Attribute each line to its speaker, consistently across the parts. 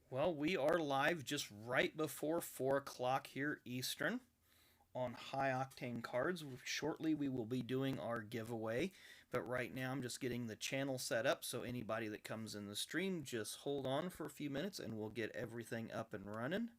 Speaker 1: Well, we are live just right before 4 o'clock here Eastern on High Octane Cards. Shortly we will be doing our giveaway, but right now I'm just getting the channel set up, so anybody that comes in the stream, just hold on for a few minutes and we'll get everything up and running.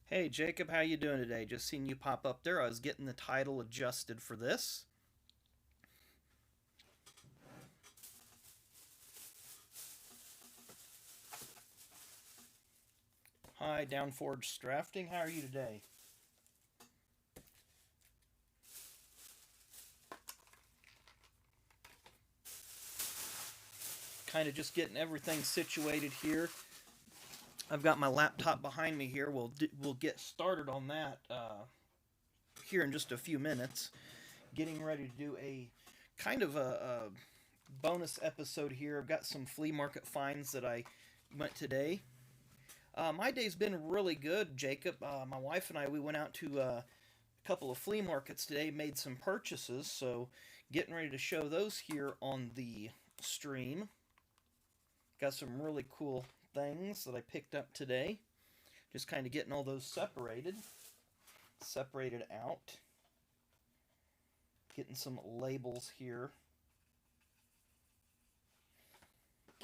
Speaker 1: Hey Jacob, how you doing today? Just seen you pop up there. I was getting the title adjusted for this. Hi, Downforged Drafting. How are you today? Kind of just getting everything situated here. I've got my laptop behind me here. We'll get started on that here in just a few minutes. Getting ready to do a kind of a bonus episode here. I've got some flea market finds that I went today. My day's been really good, Jacob. My wife and I, we went out to a couple of flea markets today, made some purchases, so getting ready to show those here on the stream. Got some really cool things that I picked up today. Just kind of getting all those separated out. Getting some labels here.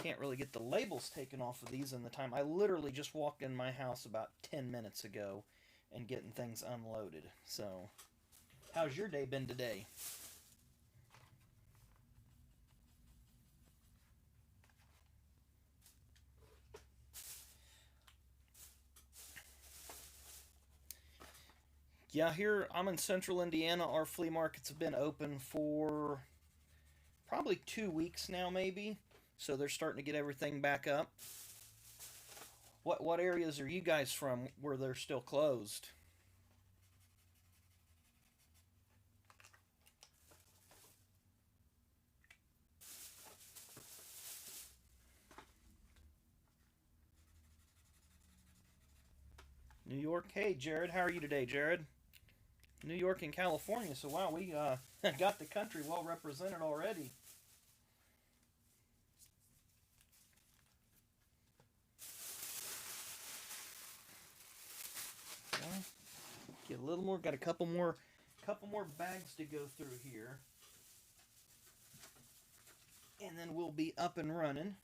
Speaker 1: Can't really get the labels taken off of these in the time. I literally just walked in my house about 10 minutes ago and getting things unloaded. So, how's your day been today? Yeah, here I'm in central Indiana. Our flea markets have been open for probably 2 weeks now, maybe. So they're starting to get everything back up. What areas are you guys from where they're still closed? New York. Hey, Jared, how are you today, Jared? New York and California. So wow, we got the country well represented already. Well, get a little more. Got a couple more bags to go through here, and then we'll be up and running.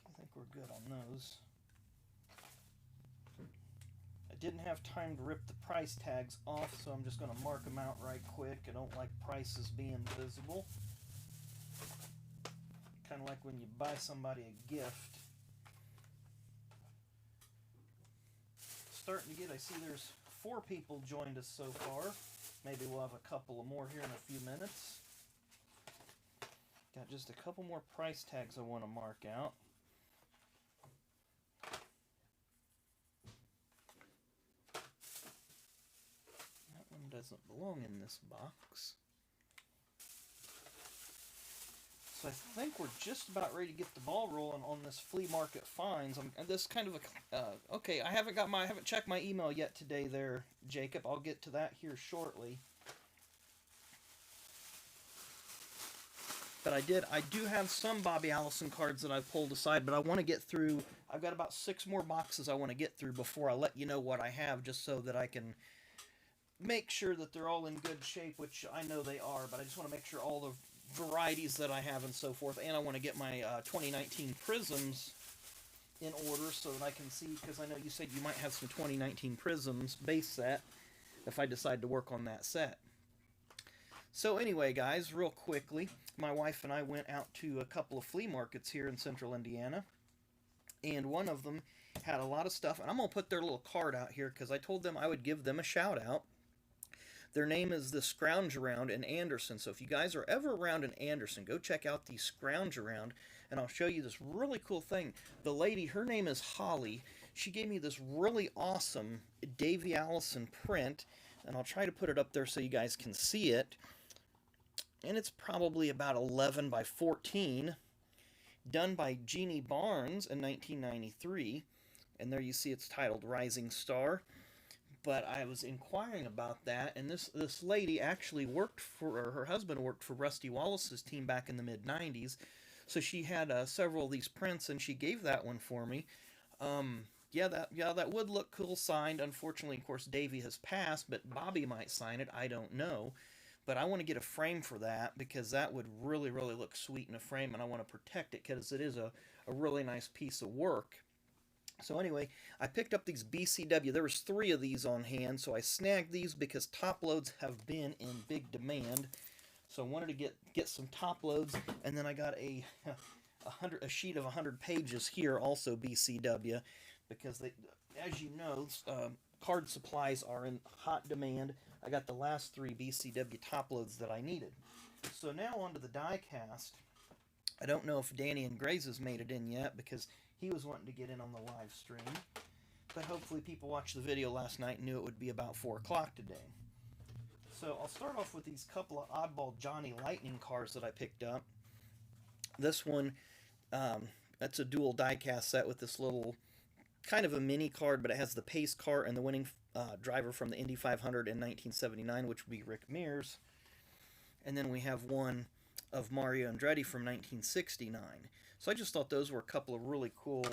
Speaker 1: I think we're good on those. I didn't have time to rip the price tags off, so I'm just going to mark them out right quick. I don't like prices being visible. Kind of like when you buy somebody a gift. Starting to get, I see there's 4 people joined us so far. Maybe we'll have a couple of more here in a few minutes. Got just a couple more price tags I want to mark out. That one doesn't belong in this box. So I think we're just about ready to get the ball rolling on this flea market finds. This kind of a okay. I haven't checked my email yet today, there, Jacob. I'll get to that here shortly. But I do have some Bobby Allison cards that I've pulled aside, but I want to get through. I've got about 6 more boxes I want to get through before I let you know what I have, just so that I can make sure that they're all in good shape, which I know they are, but I just want to make sure all the varieties that I have and so forth, and I want to get my 2019 Prisms in order so that I can see, because I know you said you might have some 2019 Prisms base set if I decide to work on that set. So anyway, guys, real quickly, my wife and I went out to a couple of flea markets here in central Indiana, and one of them had a lot of stuff, and I'm going to put their little card out here because I told them I would give them a shout out. Their name is the Scrounge Around in Anderson, so if you guys are ever around in Anderson, go check out the Scrounge Around, and I'll show you this really cool thing. The lady, her name is Holly. She gave me this really awesome Davy Allison print, and I'll try to put it up there so you guys can see it. And it's probably about 11 by 14, done by Jeannie Barnes in 1993. And there you see it's titled Rising Star. But I was inquiring about that, and this lady actually worked for, or her husband worked for Rusty Wallace's team back in the mid-90s. So she had several of these prints, and she gave that one for me. Yeah, that would look cool signed. Unfortunately, of course, Davey has passed, but Bobby might sign it. I don't know. But I want to get a frame for that because that would really, really look sweet in a frame, and I want to protect it because it is a really nice piece of work. So anyway, I picked up these BCW. There was 3 of these on hand, so I snagged these because top loads have been in big demand. So I wanted to get some top loads, and then I got a sheet of 100 pages here, also BCW, because they, as you know, card supplies are in hot demand. I got the last 3 BCW top loads that I needed. So now onto the die cast. I don't know if Danny and Grays has made it in yet because he was wanting to get in on the live stream. But hopefully people watched the video last night and knew it would be about 4 o'clock today. So I'll start off with these couple of oddball Johnny Lightning cards that I picked up. This one, that's a dual die cast set with this little kind of a mini card, but it has the pace car and the winning driver from the Indy 500 in 1979, which would be Rick Mears. And then we have one of Mario Andretti from 1969. So I just thought those were a couple of really cool.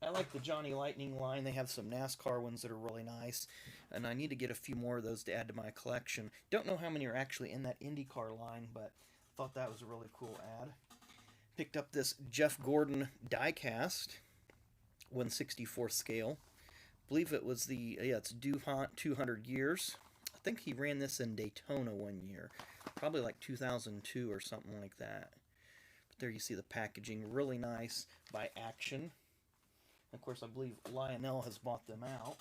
Speaker 1: I like the Johnny Lightning line. They have some NASCAR ones that are really nice, and I need to get a few more of those to add to my collection. Don't know how many are actually in that IndyCar line, but thought that was a really cool ad. Picked up this Jeff Gordon die cast, 1/64 scale. I believe it was it's DuPont 200 years. I think he ran this in Daytona one year, probably like 2002 or something like that. But there you see the packaging, really nice, by Action. Of course, I believe Lionel has bought them out.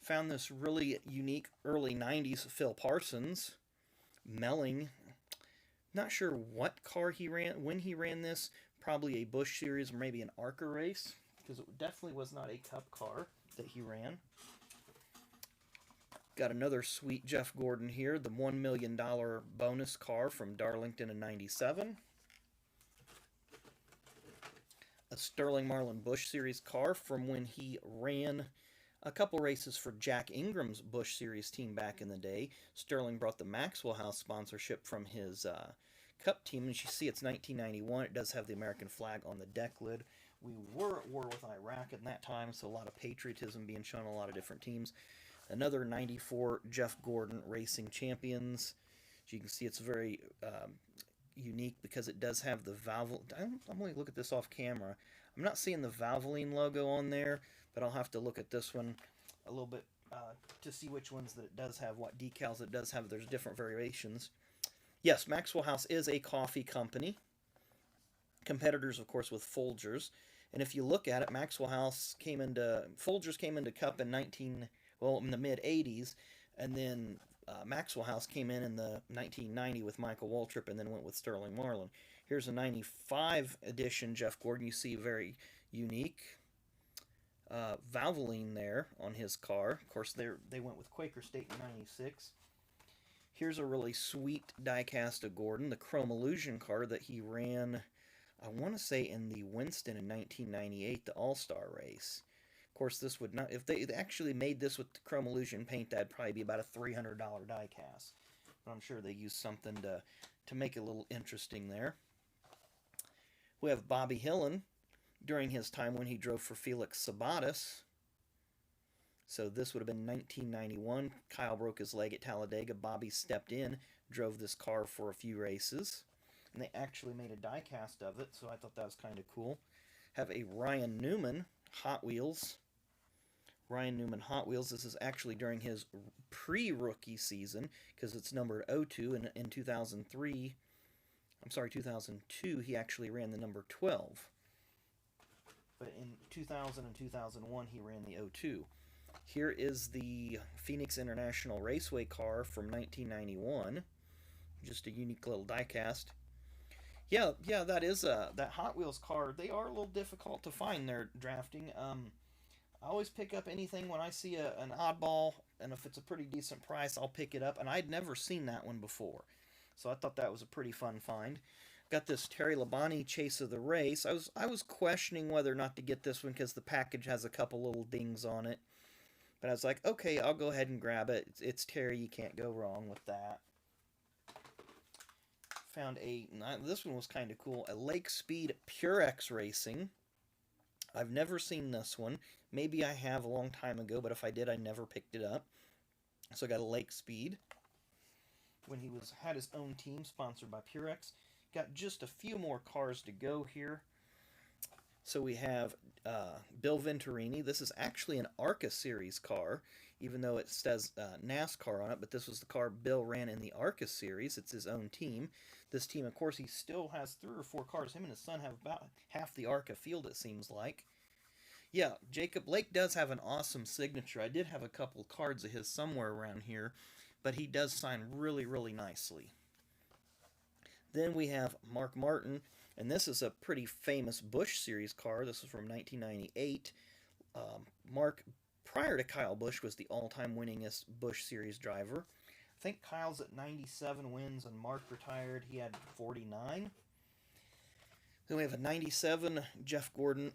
Speaker 1: Found this really unique early 90s Phil Parsons, Melling. Not sure what car he ran, when he ran this. Probably a Busch Series or maybe an ARCA race, because it definitely was not a Cup car that he ran. Got another sweet Jeff Gordon here, the $1 million bonus car from Darlington in 97. A Sterling Marlin Busch Series car from when he ran a couple races for Jack Ingram's Busch Series team back in the day. Sterling brought the Maxwell House sponsorship from his Cup team, and you see it's 1991. It does have the American flag on the deck lid. We were at war with Iraq at that time, so a lot of patriotism being shown on a lot of different teams. Another 94 Jeff Gordon Racing Champions. As you can see, it's very unique because it does have the Valvoline. I'm going to look at this off camera. I'm not seeing the Valvoline logo on there, but I'll have to look at this one a little bit to see which ones that it does have, what decals it does have. There's different variations. Yes, Maxwell House is a coffee company. Competitors, of course, with Folgers. And if you look at it, Folgers came into Cup in the mid-80s, and then Maxwell House came in the 1990 with Michael Waltrip and then went with Sterling Marlin. Here's a 95 edition Jeff Gordon. You see very unique Valvoline there on his car. Of course, they went with Quaker State in 96. Here's a really sweet die-cast of Gordon, the Chrome Illusion car that he ran, I want to say, in the Winston in 1998, the All-Star race. Of course, this would not, if they actually made this with the Chrome Illusion paint, that'd probably be about a $300 die cast. But I'm sure they used something to make it a little interesting there. We have Bobby Hillin during his time when he drove for Felix Sabates. So this would have been 1991. Kyle broke his leg at Talladega. Bobby stepped in, drove this car for a few races. And they actually made a die cast of it, so I thought that was kind of cool. Have a Ryan Newman Hot Wheels. Ryan Newman Hot Wheels. This is actually during his pre-rookie season because it's numbered 02, and in 2003, I'm sorry, 2002, he actually ran the number 12. But in 2000 and 2001, he ran the 02. Here is the Phoenix International Raceway car from 1991. Just a unique little diecast. Yeah, that is that Hot Wheels car. They are a little difficult to find there drafting. I always pick up anything when I see an oddball, and if it's a pretty decent price, I'll pick it up. And I'd never seen that one before, so I thought that was a pretty fun find. Got this Terry Labonte Chase of the Race. I was questioning whether or not to get this one because the package has a couple little dings on it. But I was like, okay, I'll go ahead and grab it. It's Terry, you can't go wrong with that. Found this one was kind of cool, a Lake Speed Purex Racing. I've never seen this one. Maybe I have a long time ago, but if I did, I never picked it up. So I got a Lake Speed when he had his own team sponsored by Purex. Got just a few more cars to go here. So we have Bill Venturini. This is actually an ARCA Series car, even though it says NASCAR on it, but this was the car Bill ran in the ARCA Series. It's his own team. This team, of course, he still has 3 or 4 cars. Him and his son have about half the ARCA field, it seems like. Yeah, Jacob Lake does have an awesome signature. I did have a couple cards of his somewhere around here, but he does sign really, really nicely. Then we have Mark Martin, and this is a pretty famous Busch Series car. This is from 1998. Mark, prior to Kyle Busch, was the all-time winningest Busch Series driver. I think Kyle's at 97 wins, and Mark retired. He had 49. Then we have a 97 Jeff Gordon,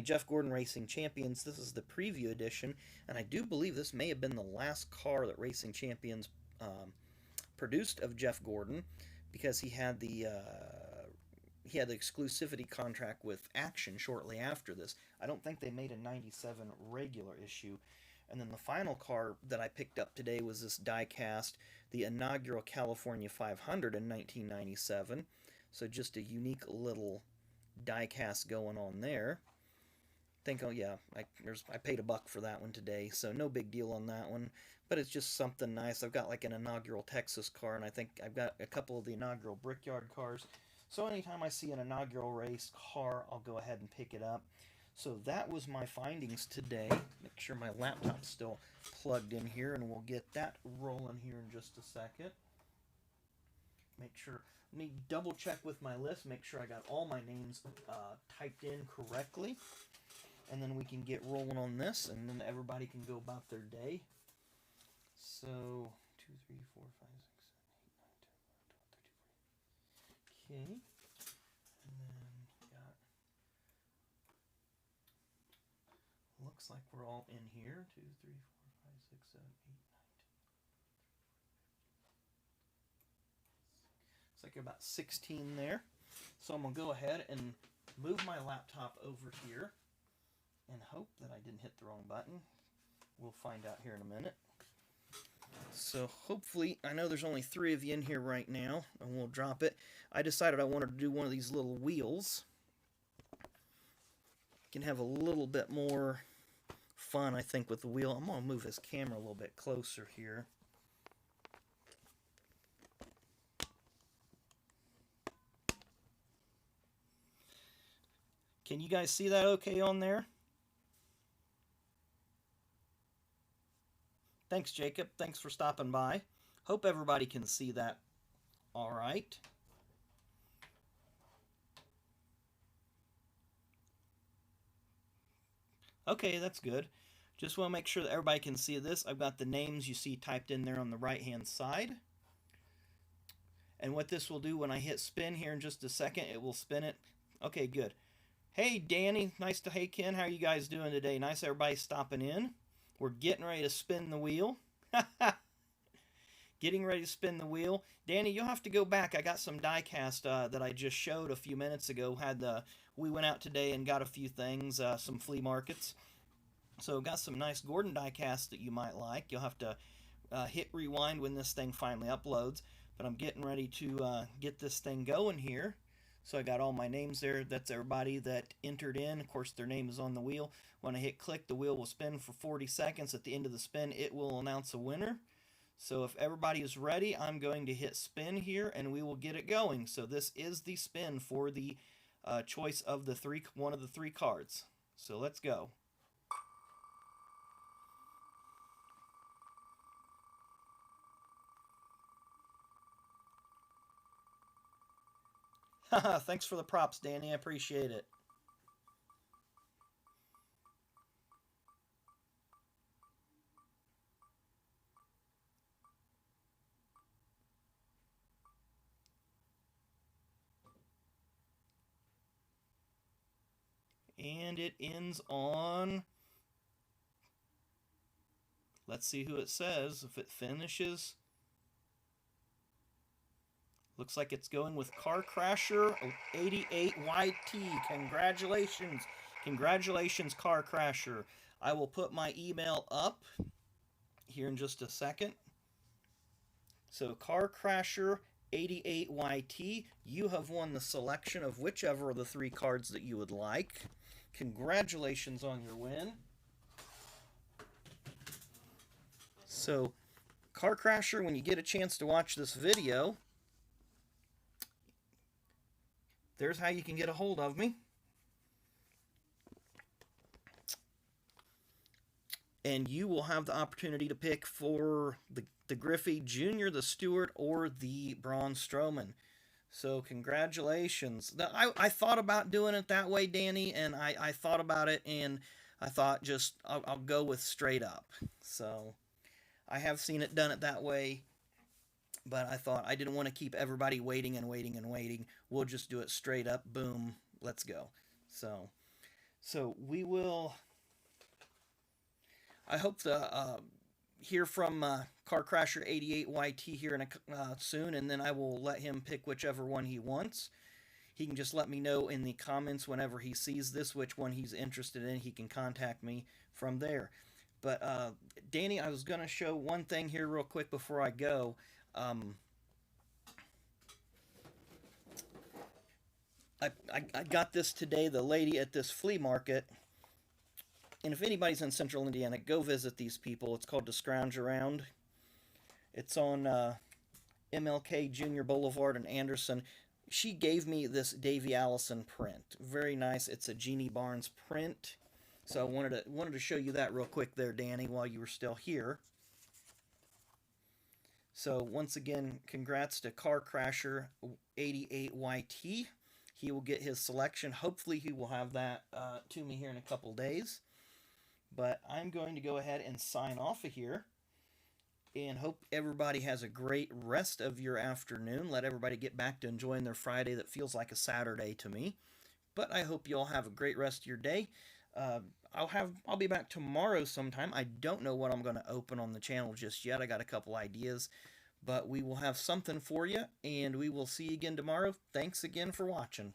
Speaker 1: Jeff Gordon Racing Champions. This is the preview edition, and I do believe this may have been the last car that Racing Champions produced of Jeff Gordon, because he had the exclusivity contract with Action shortly after this. I don't think they made a 97 regular issue. And then the final car that I picked up today was this die-cast, the inaugural California 500 in 1997. So just a unique little die-cast going on there. Oh yeah, I paid $1 for that one today, so no big deal on that one. But it's just something nice. I've got like an inaugural Texas car, and I think I've got a couple of the inaugural Brickyard cars. So anytime I see an inaugural race car, I'll go ahead and pick it up. So that was my findings today. Make sure my laptop's still plugged in here, and we'll get that rolling here in just a second. Make sure, let me double check with my list, make sure I got all my names typed in correctly. And then we can get rolling on this, and then everybody can go about their day. So, 2, 3, 4, 5, 6, 7, 8, 9, 10, 11, 12, 13, 14. Okay. And then got, looks like we're all in here. 2, 3, 4, 5, 6, 7, 8, 9, 10. It's like about 16 there. So I'm going to go ahead and move my laptop over here and hope that I didn't hit the wrong button. We'll find out here in a minute. So hopefully, I know there's only 3 of you in here right now, and we'll drop it. I decided I wanted to do one of these little wheels. Can have a little bit more fun, I think, with the wheel. I'm going to move this camera a little bit closer here. Can you guys see that okay on there? Thanks, Jacob. Thanks for stopping by. Hope everybody can see that all right. Okay, that's good. Just want to make sure that everybody can see this. I've got the names you see typed in there on the right-hand side. And what this will do when I hit spin here in just a second, it will spin it. Okay, good. Hey, Danny. Hey, Ken. How are you guys doing today? Nice everybody stopping in. We're getting ready to spin the wheel. Getting ready to spin the wheel. Danny, you'll have to go back. I got some die-cast that I just showed a few minutes ago. We went out today and got a few things, some flea markets. So got some nice Gordon die-cast that you might like. You'll have to hit rewind when this thing finally uploads. But I'm getting ready to get this thing going here. So I got all my names there. That's everybody that entered in. Of course, their name is on the wheel. When I hit click, the wheel will spin for 40 seconds. At the end of the spin, it will announce a winner. So if everybody is ready, I'm going to hit spin here and we will get it going. So this is the spin for the choice of the one of the three cards. So let's go. Thanks for the props, Danny. I appreciate it. And it ends on... Let's see who it says. If it finishes... Looks like it's going with Car Crasher 88YT. Congratulations. Congratulations, Car Crasher. I will put my email up here in just a second. So Car Crasher 88YT, you have won the selection of whichever of the three cards that you would like. Congratulations on your win. So, Car Crasher, when you get a chance to watch this video, there's how you can get a hold of me. And you will have the opportunity to pick for the Griffey Jr., the Stewart, or the Braun Strowman. So congratulations. I thought about doing it that way, Danny, and I thought about it, and I thought just I'll go with straight up. So I have seen it done it that way, but I thought I didn't want to keep everybody waiting and waiting and waiting. We'll just do it straight up. Boom. Let's go. So we will... I hope to hear from Car Crasher 88YT here in soon, and then I will let him pick whichever one he wants. He can just let me know in the comments whenever he sees this which one he's interested in. He can contact me from there. But Danny, I was going to show one thing here real quick before I go. I got this today. The lady at this flea market, and if anybody's in Central Indiana, go visit these people. It's called To Scrounge Around. It's on MLK Junior Boulevard in Anderson. She gave me this Davy Allison print. Very nice. It's a Jeannie Barnes print. So I wanted to show you that real quick there, Danny, while you were still here. So once again, congrats to Car Crasher 88YT. He will get his selection. Hopefully he will have that to me here in a couple days. But I'm going to go ahead and sign off of here. And hope everybody has a great rest of your afternoon. Let everybody get back to enjoying their Friday that feels like a Saturday to me. But I hope you all have a great rest of your day. I'll be back tomorrow sometime. I don't know what I'm going to open on the channel just yet. I got a couple ideas. But we will have something for you. And we will see you again tomorrow. Thanks again for watching.